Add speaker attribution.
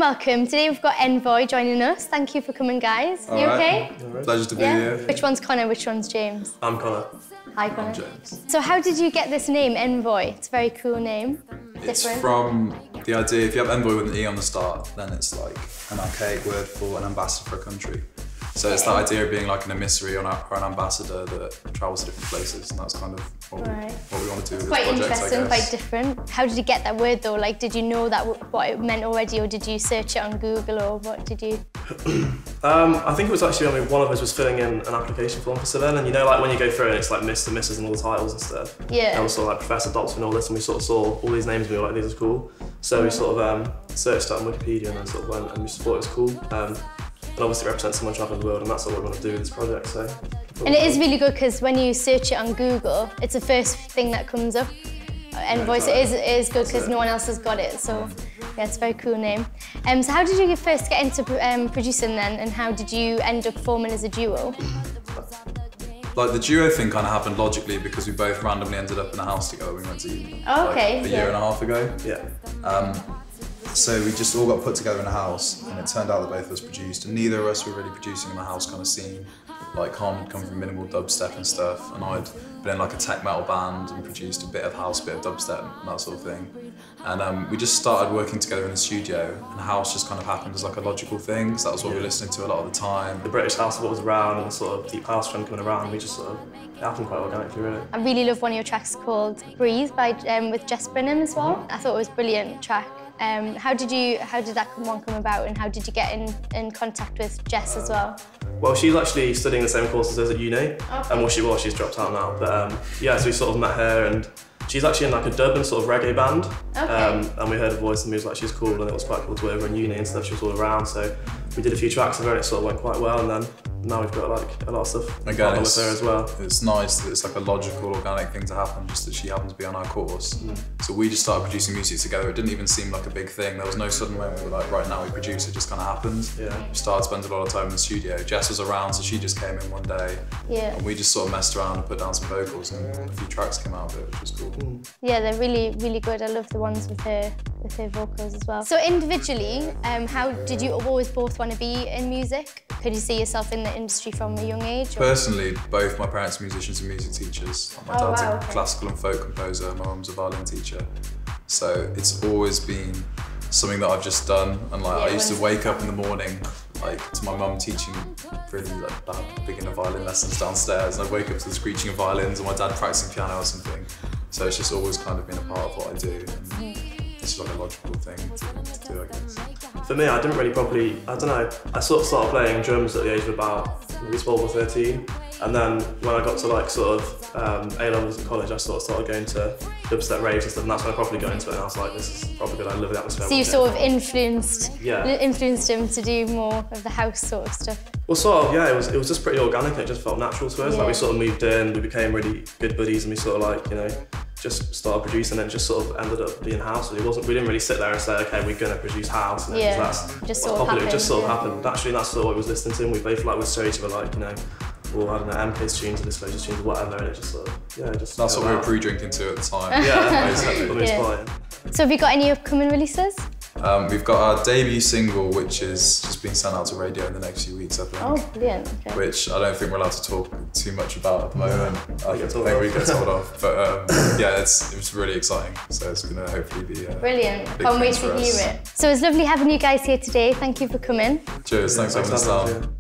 Speaker 1: welcome. Today we've got NVOY joining us. Thank you for coming, guys. You okay?
Speaker 2: Pleasure to be here.
Speaker 1: Which one's Connor, which one's James?
Speaker 3: I'm Connor.
Speaker 1: Hi, Connor.
Speaker 2: I'm James.
Speaker 1: So how did you get this name, NVOY? It's a very cool name.
Speaker 2: It's
Speaker 1: Different.
Speaker 2: from the idea, if you have envoy with an E on the start, then it's like an archaic word for an ambassador for a country. So it's that idea of being like an emissary or an ambassador that travels to different places, and that's kind of what we want to do with this project,
Speaker 1: Quite interesting,
Speaker 2: I guess.
Speaker 1: quite different. How did you get that word though? Like, did you know that what it meant already, or did you search it on Google, or what did you?
Speaker 3: I think it was actually, one of us was filling in an application form for Seville, and you know, like when you go through it, it's like Mr. Mrs. and all the titles and stuff.
Speaker 1: Yeah.
Speaker 3: And we saw like Professor, Doctor and all this, and we sort of saw all these names and we were like, these are cool. So we sort of searched that on Wikipedia and then sort of went and we just thought it was cool. And obviously represents someone traveling the world, and that's what we want to do with this project. So.
Speaker 1: And it is really good because when you search it on Google, it's the first thing that comes up. NVOY, so it is good because no one else has got it. So yeah, it's a very cool name. So how did you first get into producing then, and how did you end up forming as a duo?
Speaker 2: Like the duo thing kind of happened logically because we both randomly ended up in a house together. We went to uni
Speaker 1: Okay.
Speaker 2: like a year and a half ago.
Speaker 3: Yeah.
Speaker 2: So we just all got put together in a house, and it turned out that both of us produced, and neither of us were really producing in the house kind of scene. Like Con had come from minimal dubstep and stuff, and I'd been in like a tech metal band and produced a bit of house, a bit of dubstep, and that sort of thing. And we just started working together in the studio, and house just kind of happened as like a logical thing, so that was what we were listening to a lot of the time.
Speaker 3: The British house what was around, and the sort of deep house trend coming around, we just sort of, it happened quite organically, really.
Speaker 1: I really love one of your tracks called Breathe by with Jess as well. I thought it was a brilliant track. How did that one come about, and how did you get in contact with Jess as well?
Speaker 3: Well, she's actually studying the same course as us at uni, and she's dropped out now. But yeah, so we sort of met her, and she's actually in like a dub and sort of reggae band. And we heard her voice, and we was like, she's cool, and it was quite cool to her in uni and stuff. She was all around, so we did a few tracks with her, and it sort of went quite well. And then now we've got like a lot of stuff with her as well.
Speaker 2: It's nice that it's like a logical, organic thing to happen, just that she happened to be on our course. So we just started producing music together. It didn't even seem like a big thing. There was no sudden moment we were like, right now we produce, it just kind of happened.
Speaker 3: Yeah.
Speaker 2: We started spending a lot of time in the studio. Jess was around, so she just came in one day.
Speaker 1: Yeah.
Speaker 2: And we just sort of messed around and put down some vocals, and a few tracks came out of it, which was cool.
Speaker 1: Yeah, they're really, really good. I love the ones with her vocals as well. So individually, how did you always both want to be in music? Could you see yourself in the industry from a young age? Or?
Speaker 2: Personally, both my parents are musicians and music teachers. My dad's a classical and folk composer, my mum's a violin teacher. So it's always been something that I've just done. And like I used to wake up in the morning like to my mum teaching really like bad beginner violin lessons downstairs, and I'd wake up to the screeching of violins and my dad practicing piano or something. So it's just always kind of been a part of what I do. And it's like a logical thing to do, I guess.
Speaker 3: For me, I didn't really properly, I don't know, I sort of started playing drums at the age of about maybe 12 or 13. And then when I got to like sort of A-levels in college, I sort of started going to dubstep raves and stuff, and that's when I properly got into it, and I was like, this is probably good, I love the atmosphere.
Speaker 1: So you sort of influenced him to do more of the house sort of stuff?
Speaker 3: Well, sort of, yeah, it was just pretty organic, and it just felt natural to us. Like we sort of moved in, we became really good buddies, and we sort of like, you know, just started producing and just sort of ended up being house. We didn't really sit there and say, okay, we're gonna produce house. And that's
Speaker 1: just sort of happened.
Speaker 3: It just sort of happened. Actually, that's sort of what I was listening to, and we both like would show each other like, you know, or I don't know, MK's tunes or Disclosure tunes or whatever, and it just sort of, just...
Speaker 2: That's what we were pre-drinking to at the time.
Speaker 1: So have you got any upcoming releases?
Speaker 2: We've got our debut single, which is just being sent out to radio in the next few weeks, I think.
Speaker 1: Oh, brilliant. Okay.
Speaker 2: Which I don't think we're allowed to talk too much about at the moment. I think we get told off. But yeah, it's really exciting. So it's going to hopefully be
Speaker 1: brilliant. Can't wait to hear it. So it's lovely having you guys here today. Thank you for coming.
Speaker 2: Cheers. Thanks for having us down.